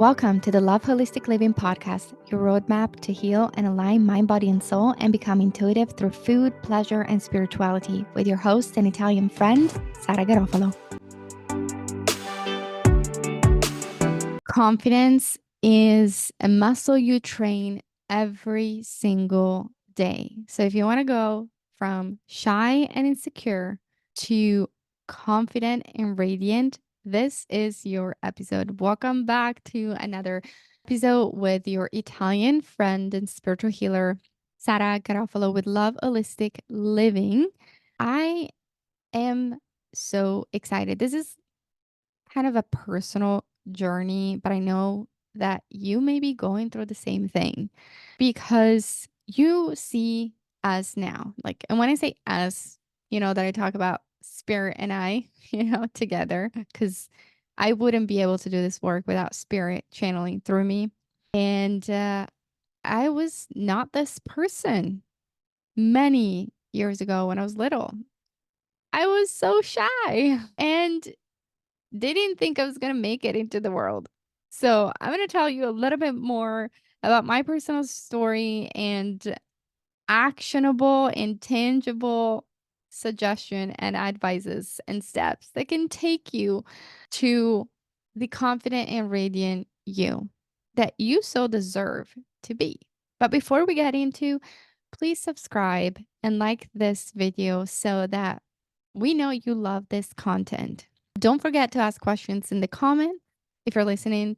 Welcome to the Love Holistic Living podcast, your roadmap to heal and align mind, body, and soul and become intuitive through food, pleasure, and spirituality with your host and Italian friend, Sara. Confidence is a muscle you train every single day. So if you want to go from shy and insecure to confident and radiant, this is your episode. Welcome back to another episode with your Italian friend and spiritual healer, Sara Garofalo with Love Holistic Living. I am so excited. This is kind of a personal journey, but I know that you may be going through the same thing because you see us now. And when I say us, that I talk about spirit and I, together, because I wouldn't be able to do this work without spirit channeling through me. And I was not this person many years ago when I was little. I was so shy and didn't think I was going to make it into the world. So I'm going to tell you a little bit more about my personal story and actionable and tangible suggestion and advices and steps that can take you to the confident and radiant you that you so deserve to be. But before we get into, please subscribe and like this video so that we know you love this content. Don't forget to ask questions in the comment if you're listening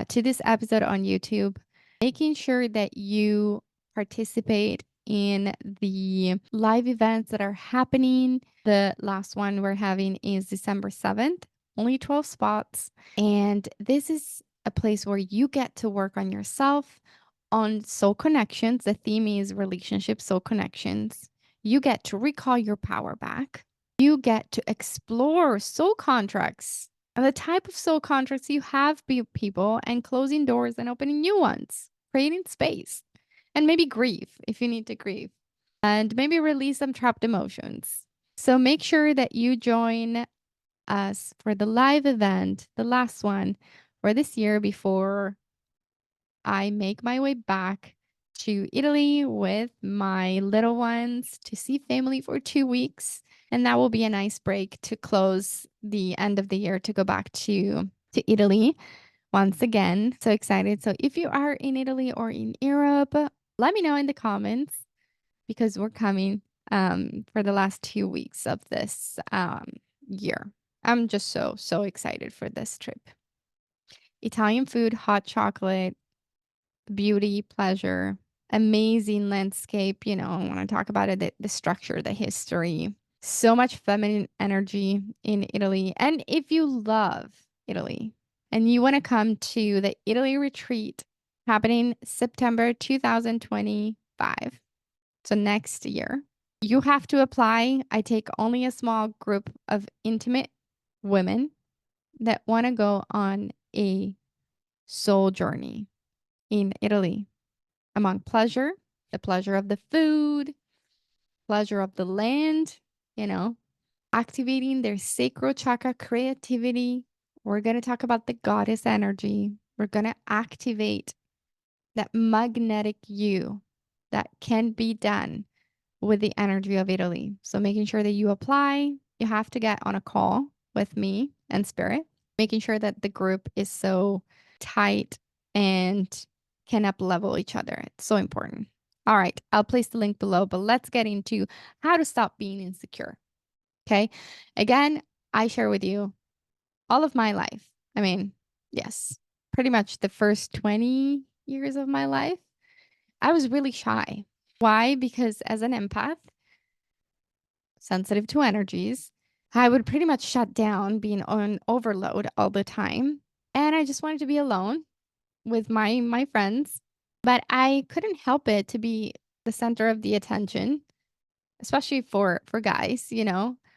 to this episode on YouTube, making sure that you participate in the live events that are happening. The last one we're having is December 7th, only 12 spots. And this is a place where you get to work on yourself, on soul connections. The theme is relationship soul connections. You get to recall your power back. You get to explore soul contracts and the type of soul contracts you have with people and closing doors and opening new ones, creating space, and maybe grieve if you need to grieve, and maybe release some trapped emotions. So make sure that you join us for the live event, the last one for this year before I make my way back to Italy with my little ones to see family for 2 weeks. And that will be a nice break to close the end of the year to go back to Italy once again. So excited. So if you are in Italy or in Europe, let me know in the comments because we're coming for the last 2 weeks of this year. I'm just so excited for this trip. Italian food, hot chocolate, beauty, pleasure, amazing landscape. I want to talk about it, the structure, the history, so much feminine energy in Italy. And if you love Italy and you want to come to the Italy retreat happening September 2025, so next year, you have to apply. I take only a small group of intimate women that want to go on a soul journey in Italy among pleasure, the pleasure of the food, pleasure of the land, activating their sacral chakra creativity. We're going to talk about the goddess energy. We're going to activate that magnetic you that can be done with the energy of Italy. So making sure that you apply, you have to get on a call with me and Spirit, making sure that the group is so tight and can up level each other. It's so important. All right, I'll place the link below, but let's get into how to stop being insecure. Okay. Again, I share with you all of my life. I mean, yes, pretty much the first 20 years of my life, I was really shy. Why? Because as an empath, sensitive to energies, I would pretty much shut down, being on overload all the time. And I just wanted to be alone with my friends. But I couldn't help it to be the center of the attention, especially for guys,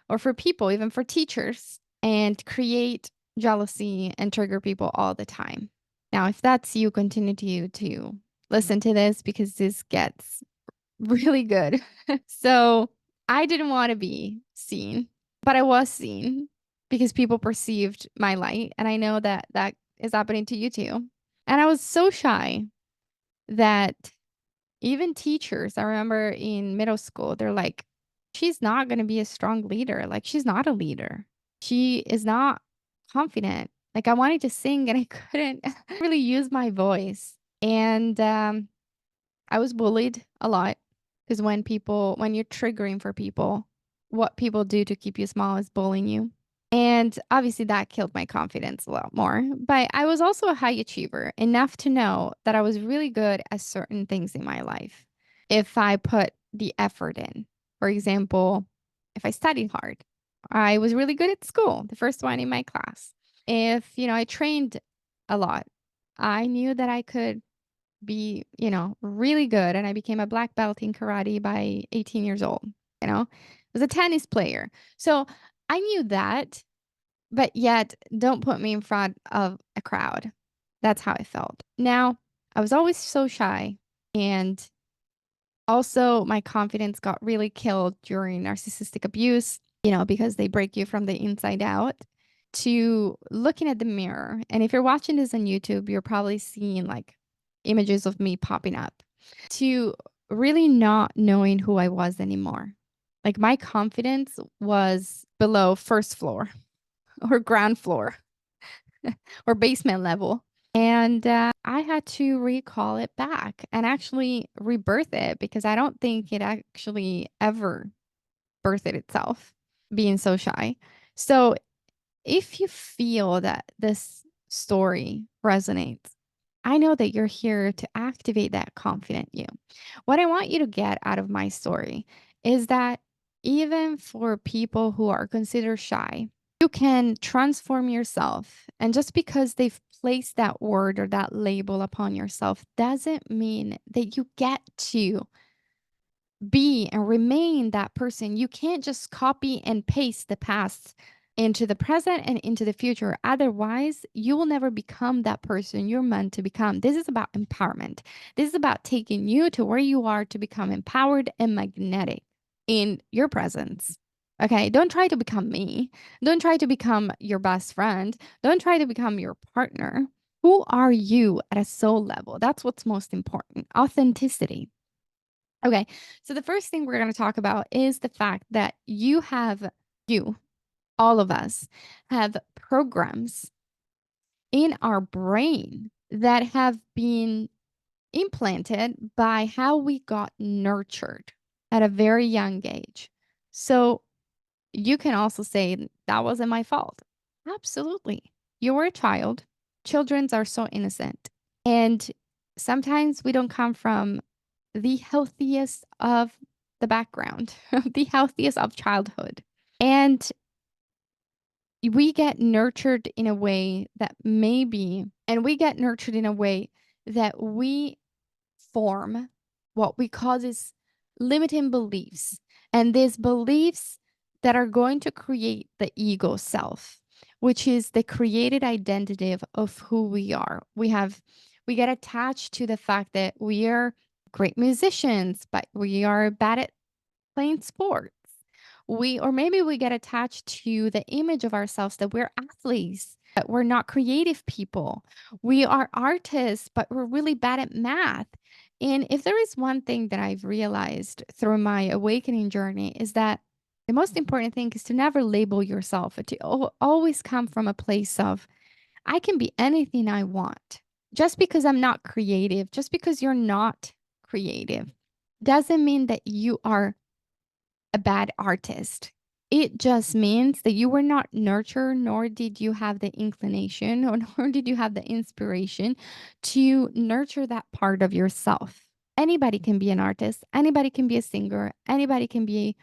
or for people, even for teachers, and create jealousy and trigger people all the time. Now, if that's you, continue to listen to this because this gets really good. So I didn't want to be seen, but I was seen because people perceived my light. And I know that is happening to you too. And I was so shy that even teachers, I remember in middle school, they're like, she's not going to be a strong leader. Like, she's not a leader. She is not confident. Like, I wanted to sing and I couldn't really use my voice. And I was bullied a lot because when you're triggering for people, what people do to keep you small is bullying you. And obviously that killed my confidence a lot more. But I was also a high achiever, enough to know that I was really good at certain things in my life if I put the effort in. For example, if I studied hard, I was really good at school, the first one in my class. If, I trained a lot, I knew that I could be, really good. And I became a black belt in karate by 18 years old. I was a tennis player. So I knew that, but yet don't put me in front of a crowd. That's how I felt. Now, I was always so shy. And also, my confidence got really killed during narcissistic abuse, because they break you from the inside out. To looking at the mirror. And if you're watching this on YouTube, you're probably seeing like images of me popping up. To really not knowing who I was anymore. Like my confidence was below first floor or ground floor or basement level. And I had to recall it back and actually rebirth it because I don't think it actually ever birthed itself, being so shy. So if you feel that this story resonates, I know that you're here to activate that confident you. What I want you to get out of my story is that even for people who are considered shy, you can transform yourself. And just because they've placed that word or that label upon yourself doesn't mean that you get to be and remain that person. You can't just copy and paste the past into the present and into the future. Otherwise, you will never become that person you're meant to become. This is about empowerment. This is about taking you to where you are to become empowered and magnetic in your presence. Okay, don't try to become me. Don't try to become your best friend. Don't try to become your partner. Who are you at a soul level? That's what's most important. Authenticity. Okay, so the first thing we're going to talk about is the fact that you, all of us, have programs in our brain that have been implanted by how we got nurtured at a very young age. So you can also say that wasn't my fault. Absolutely. You were a child. Children are so innocent. And sometimes we don't come from the healthiest of the background, the healthiest of childhood. And we get nurtured in a way that we get nurtured in a way that we form what we call these limiting beliefs. And these beliefs that are going to create the ego self, which is the created identity of who we are. We get attached to the fact that we are great musicians, but we are bad at playing sports. Or maybe we get attached to the image of ourselves that we're athletes, but we're not creative people. We are artists, but we're really bad at math. And if there is one thing that I've realized through my awakening journey is that the most important thing is to never label yourself, to always come from a place of, I can be anything I want. Just because I'm not creative, just because you're not creative, doesn't mean that you are a bad artist. It just means that you were not nurtured, nor did you have the inclination, or nor did you have the inspiration to nurture that part of yourself. Anybody can be an artist, anybody can be a singer, anybody can be,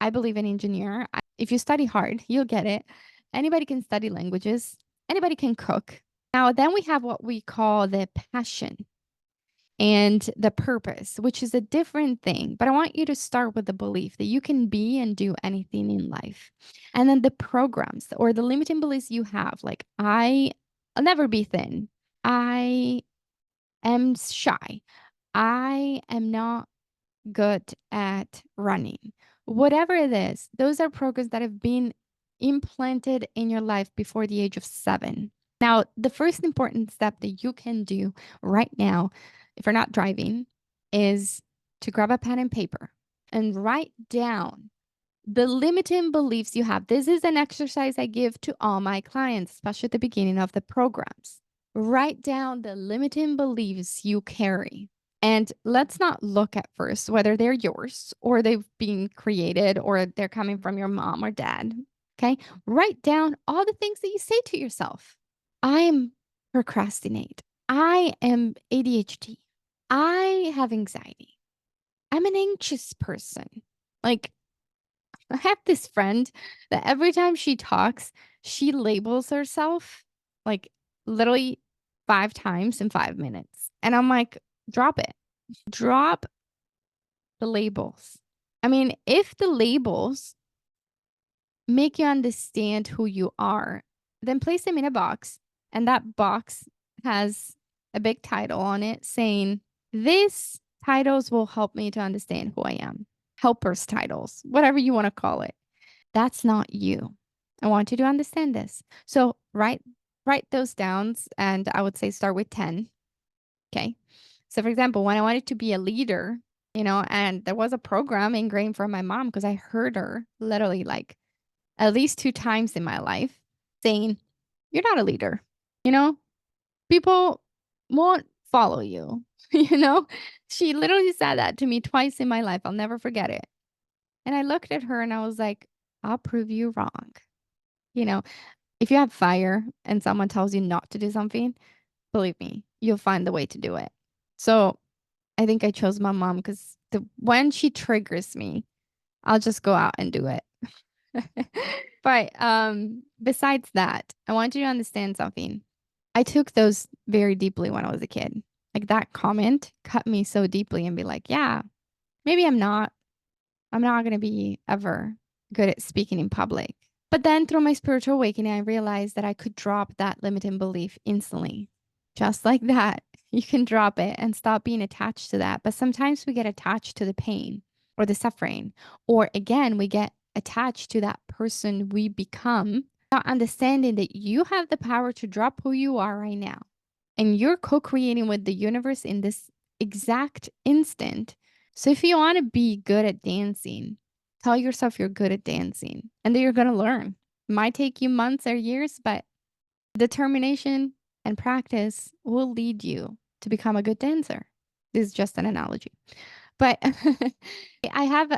I believe, an engineer. If you study hard, you'll get it. Anybody can study languages, anybody can cook. Now, then we have what we call the passion and the purpose, which is a different thing. But I want you to start with the belief that you can be and do anything in life. And then the programs or the limiting beliefs you have, like, I'll never be thin. I am shy. I am not good at running. Whatever it is, those are programs that have been implanted in your life before the age of 7. Now, the first important step that you can do right now, if you're not driving, is to grab a pen and paper and write down the limiting beliefs you have. This is an exercise I give to all my clients, especially at the beginning of the programs. Write down the limiting beliefs you carry. And let's not look at first whether they're yours or they've been created or they're coming from your mom or dad. Okay. Write down all the things that you say to yourself. I'm procrastinate. I am ADHD. I have anxiety. I'm an anxious person. Like, I have this friend that every time she talks, she labels herself like literally 5 times in 5 minutes. And I'm like, drop it. Drop the labels. I mean, if the labels make you understand who you are, then place them in a box. And that box has a big title on it saying, these titles will help me to understand who I am. Helpers titles, whatever you want to call it. That's not you. I want you to understand this. So write those down, and I would say start with 10. Okay. So for example, when I wanted to be a leader, and there was a program ingrained from my mom because I heard her literally like at least 2 times in my life saying, "You're not a leader." You know, people won't follow you. you know, she literally said that to me twice in my life. I'll never forget it. And I looked at her and I was like, I'll prove you wrong. You know, if you have fire and someone tells you not to do something, believe me, you'll find the way to do it. So I think I chose my mom because when she triggers me, I'll just go out and do it. But besides that, I want you to understand something. I took those very deeply when I was a kid. Like that comment cut me so deeply and be like, yeah, maybe I'm not going to be ever good at speaking in public. But then through my spiritual awakening, I realized that I could drop that limiting belief instantly. Just like that, you can drop it and stop being attached to that. But sometimes we get attached to the pain or the suffering, or again, we get attached to that person we become, not understanding that you have the power to drop who you are right now. And you're co creating with the universe in this exact instant. So if you want to be good at dancing, tell yourself you're good at dancing and that you're going to learn. It might take you months or years, but determination and practice will lead you to become a good dancer. This is just an analogy. But I have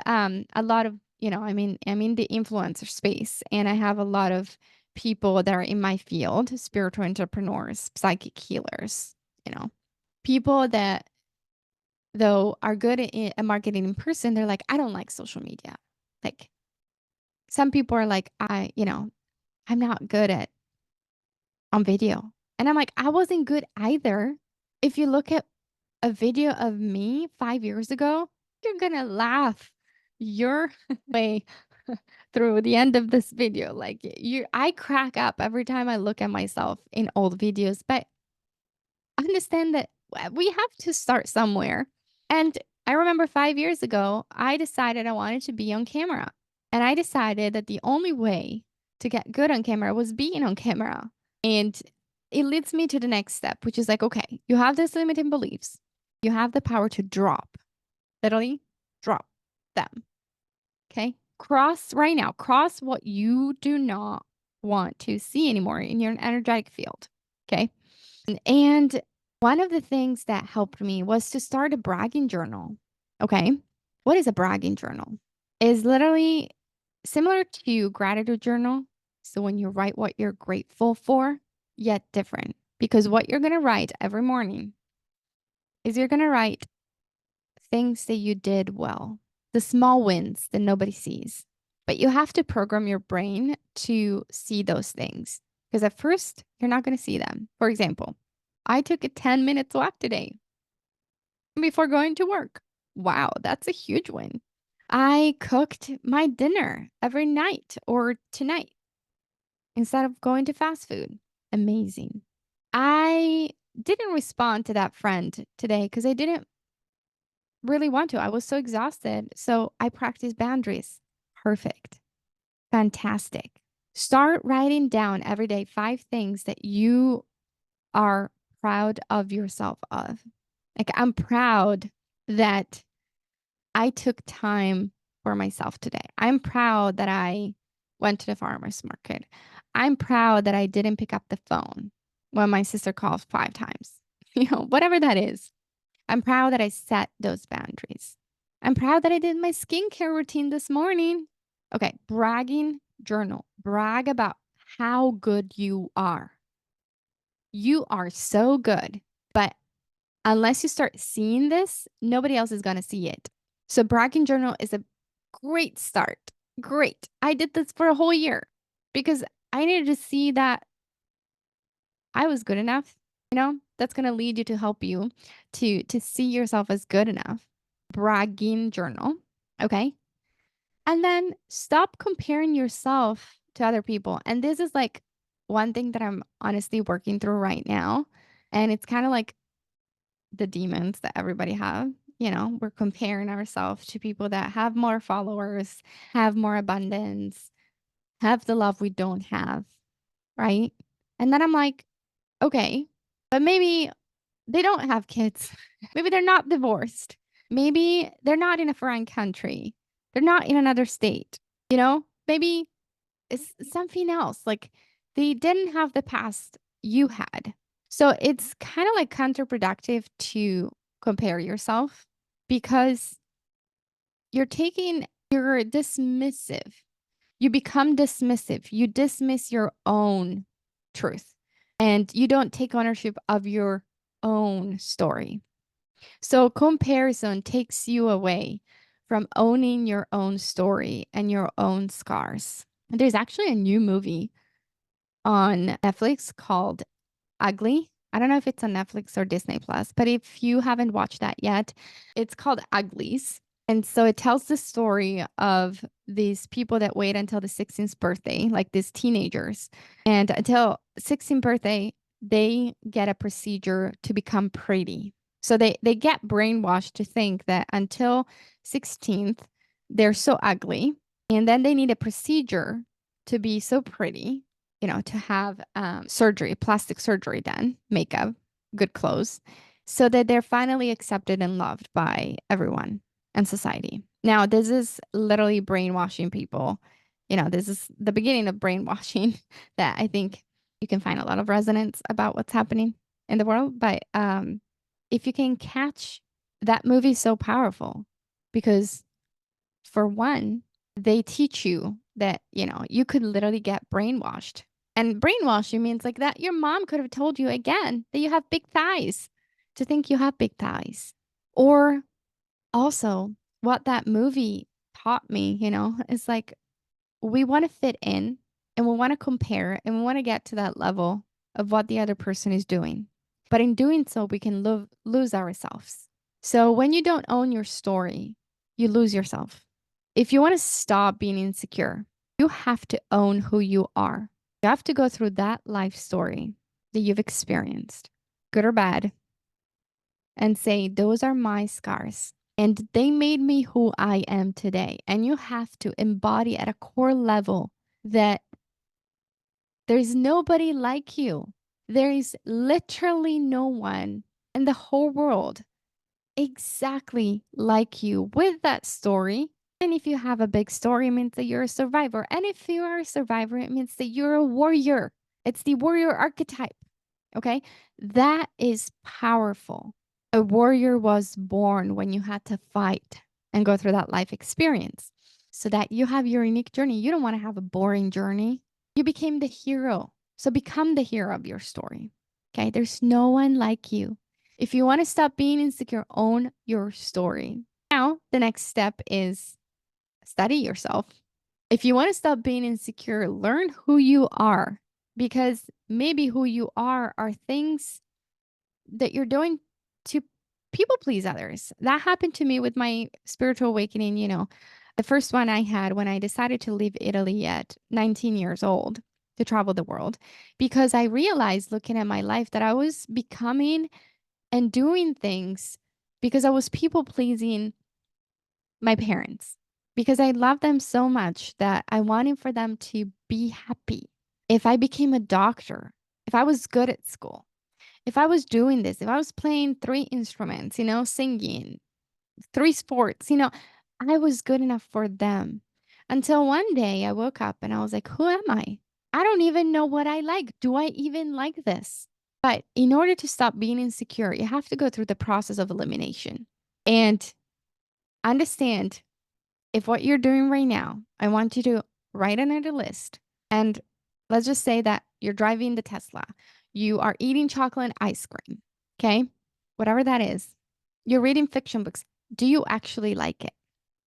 a lot of, I'm in the influencer space and I have a lot of people that are in my field, spiritual entrepreneurs, psychic healers, people that though are good at marketing in person, they're like, I don't like social media. Like some people are like, I'm not good at on video. And I'm like, I wasn't good either. If you look at a video of me 5 years ago, you're gonna laugh your way through the end of this video. Like I crack up every time I look at myself in old videos, but understand that we have to start somewhere. And I remember 5 years ago, I decided I wanted to be on camera. And I decided that the only way to get good on camera was being on camera. And it leads me to the next step, which is like, okay, you have these limiting beliefs. You have the power to drop, literally drop them. Okay. Cross right now, cross what you do not want to see anymore in your energetic field. Okay. And one of the things that helped me was to start a bragging journal. Okay. What is a bragging journal? Is literally similar to gratitude journal. So when you write what you're grateful for, yet different, because what you're going to write every morning is you're going to write things that you did well, the small wins that nobody sees. But you have to program your brain to see those things because at first you're not going to see them. For example, I took a 10 minutes walk today before going to work. Wow, that's a huge win. I cooked my dinner every night or tonight instead of going to fast food. Amazing. I didn't respond to that friend today because I didn't really want to. I was so exhausted. So I practiced boundaries. Perfect. Fantastic. Start writing down every day 5 things that you are proud of yourself of. Like, I'm proud that I took time for myself today. I'm proud that I went to the farmer's market. I'm proud that I didn't pick up the phone when my sister calls 5 times. Whatever that is. I'm proud that I set those boundaries. I'm proud that I did my skincare routine this morning. Okay, bragging journal. Brag about how good you are. You are so good. But unless you start seeing this, nobody else is going to see it. So, bragging journal is a great start. Great. I did this for a whole year because I needed to see that I was good enough. That's going to lead you to help you to see yourself as good enough. Bragging journal. Okay. And then stop comparing yourself to other people. And this is like one thing that I'm honestly working through right now. And it's kind of like the demons that everybody have. We're comparing ourselves to people that have more followers, have more abundance, have the love we don't have, right? And then I'm like, okay, but maybe they don't have kids. Maybe they're not divorced. Maybe they're not in a foreign country. They're not in another state. Maybe it's something else. Like, they didn't have the past you had. So it's kind of like counterproductive to compare yourself because you're dismissive. You become dismissive. You dismiss your own truth and you don't take ownership of your own story. So comparison takes you away from owning your own story and your own scars. There's actually a new movie on Netflix called Ugly. I don't know if it's on Netflix or Disney Plus, but if you haven't watched that yet, it's called Uglies. And so it tells the story of these people that wait until the 16th birthday, like these teenagers. And until 16th birthday, they get a procedure to become pretty. So they get brainwashed to think that until 16th, they're so ugly. And then they need a procedure to be so pretty, to have surgery, plastic surgery done, makeup, good clothes, so that they're finally accepted and loved by everyone and society. Now, this is literally brainwashing people. This is the beginning of brainwashing that I think you can find a lot of resonance about what's happening in the world. But if you can catch that movie, so powerful because, for one, they teach you that, you could literally get brainwashed. And brainwashing means like that your mom could have told you again that you have big thighs, to think you have big thighs. Or also, what that movie taught me, is like we want to fit in and we want to compare and we want to get to that level of what the other person is doing. But in doing so, we can lose ourselves. So when you don't own your story, you lose yourself. If you want to stop being insecure, you have to own who you are. You have to go through that life story that you've experienced, good or bad, and say, those are my scars. And they made me who I am today. And you have to embody at a core level that there's nobody like you. There is literally no one in the whole world exactly like you with that story. And if you have a big story, it means that you're a survivor. And if you are a survivor, it means that you're a warrior. It's the warrior archetype. Okay. That is powerful. A warrior was born when you had to fight and go through that life experience so that you have your unique journey. You don't want to have a boring journey. You became the hero. So become the hero of your story. Okay. There's no one like you. If you want to stop being insecure, own your story. Now, the next step is study yourself. If you want to stop being insecure, learn who you are, because maybe who you are things that you're doing to people please others. That happened to me with my spiritual awakening. The first one I had when I decided to leave Italy at 19 years old to travel the world, because I realized, looking at my life, that I was becoming and doing things because I was people pleasing my parents. because I love them so much that I wanted for them to be happy. If I became a doctor, if I was good at school, if I was doing this, if I was playing 3 instruments, singing, 3 sports, I was good enough for them. Until one day I woke up and I was like, who am I? I don't even know what I like. Do I even like this? But in order to stop being insecure, you have to go through the process of elimination and understand if what you're doing right now, I want you to write another list. And let's just say that you're driving the Tesla, you are eating chocolate and ice cream, okay? Whatever that is, you're reading fiction books. Do you actually like it?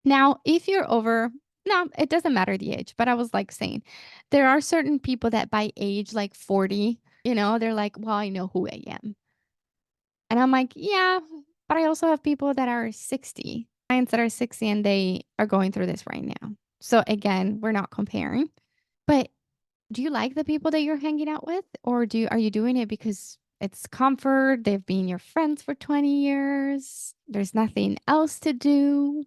Now, if you're over, no, it doesn't matter the age, but I was like saying, there are certain people that by age like 40, they're like, well, I know who I am. And I'm like, yeah, but I also have people that are 60, clients that are 60 and they are going through this right now. So again, we're not comparing. But do you like the people that you're hanging out with? Or are you doing it because it's comfort? They've been your friends for 20 years. There's nothing else to do.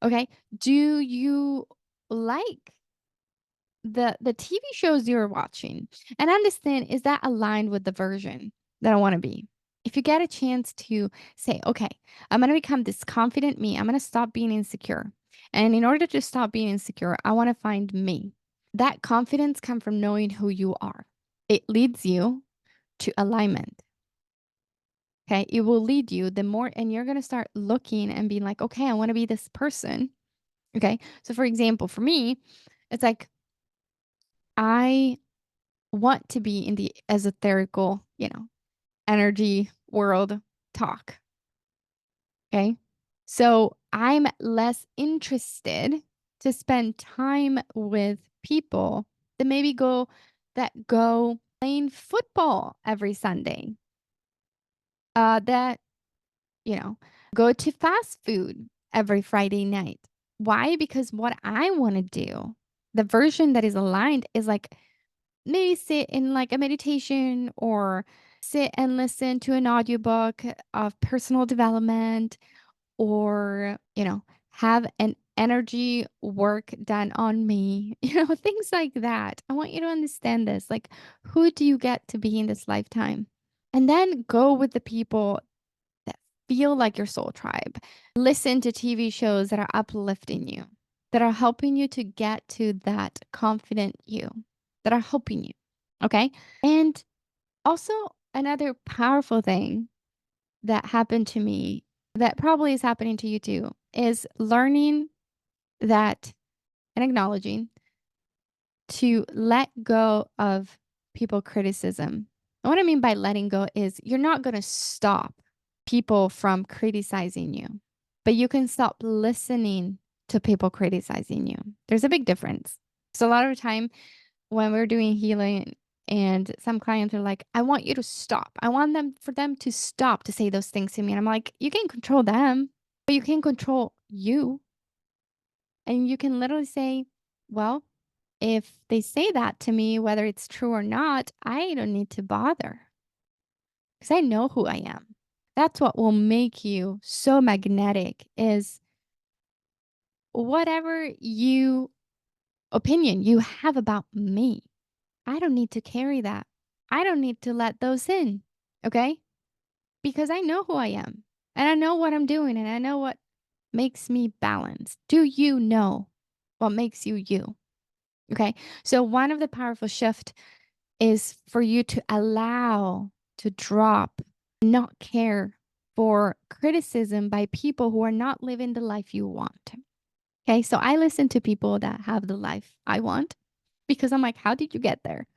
Okay. Do you like the TV shows you're watching? And understand, is that aligned with the version that I want to be? If you get a chance to say, okay, I'm going to become this confident me, I'm going to stop being insecure. And in order to stop being insecure, I want to find me. That confidence comes from knowing who you are. It leads you to alignment. Okay. It will lead you the more, and you're going to start looking and being like, okay, I want to be this person. Okay. So, for example, for me, it's like I want to be in the esoterical, energy world talk. Okay. So I'm less interested to spend time with people that maybe go playing football every Sunday. That, you know, go to fast food every Friday night. Why? Because what I want to do, the version that is aligned is like maybe sit in like a meditation or sit and listen to an audiobook of personal development or, have an energy work done on me, things like that. I want you to understand this. Like, who do you get to be in this lifetime? And then go with the people that feel like your soul tribe. Listen to TV shows that are uplifting you, that are helping you to get to that confident you, that are helping you. Okay. And also, another powerful thing that happened to me that probably is happening to you too is learning that and acknowledging to let go of people criticism. And what I mean by letting go is you're not going to stop people from criticizing you, but you can stop listening to people criticizing you. There's a big difference. So a lot of the time when we're doing healing and some clients are like, I want you to stop. I want them to stop to say those things to me. And I'm like, you can control them, but you can't control you. And you can literally say, well, if they say that to me, whether it's true or not, I don't need to bother because I know who I am. That's what will make you so magnetic is whatever opinion you have about me. I don't need to carry that. I don't need to let those in. Okay. Because I know who I am and I know what I'm doing and I know what makes me balanced. Do you know what makes you you? Okay. So one of the powerful shift is for you to allow to drop, not care for criticism by people who are not living the life you want. Okay. So I listen to people that have the life I want because I'm like, how did you get there?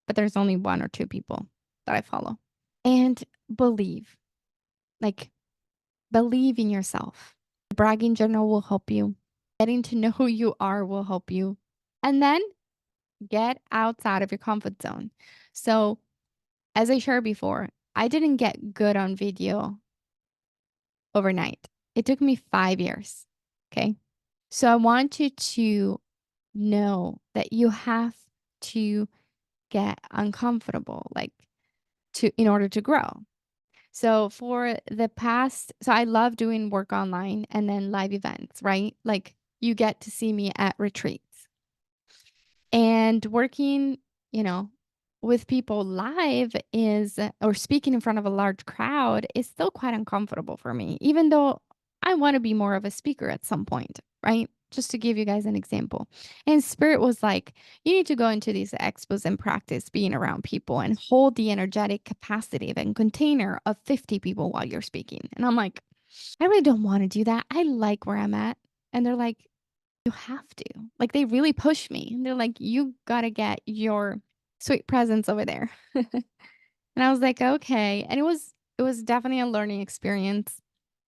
But there's only one or two people that I follow. And believe, like, believe in yourself. The bragging journal will help you. Getting to know who you are will help you. And then get outside of your comfort zone. So, as I shared before, I didn't get good on video overnight. It took me 5 years. Okay. So, I want you to know that you have to get uncomfortable, like, in order to grow. So I love doing work online and then live events, right? Like you get to see me at retreats. And working, you know, with people live is, or speaking in front of a large crowd is still quite uncomfortable for me, even though I want to be more of a speaker at some point, right? Just to give you guys an example. And Spirit was like, you need to go into these expos and practice being around people and hold the energetic capacity of a container of 50 people while you're speaking. And I'm like, I really don't want to do that. I like where I'm at. And they're like, you have to. Like, they really push me. They're like, "You gotta get your sweet presence over there." And I was like, "Okay." And it was definitely a learning experience.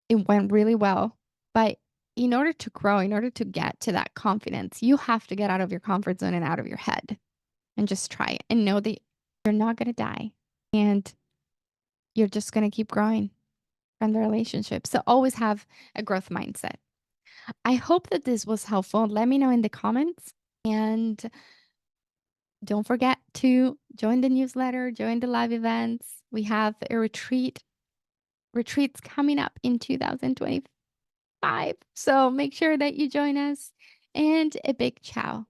It went really well. But in order to grow, in order to get to that confidence, you have to get out of your comfort zone and out of your head and just try it and know that you're not gonna die and you're just gonna keep growing from the relationship. So always have a growth mindset. I hope that this was helpful. Let me know in the comments. And don't forget to join the newsletter, join the live events. We have a retreats coming up in 2025. So make sure that you join us. And a big ciao.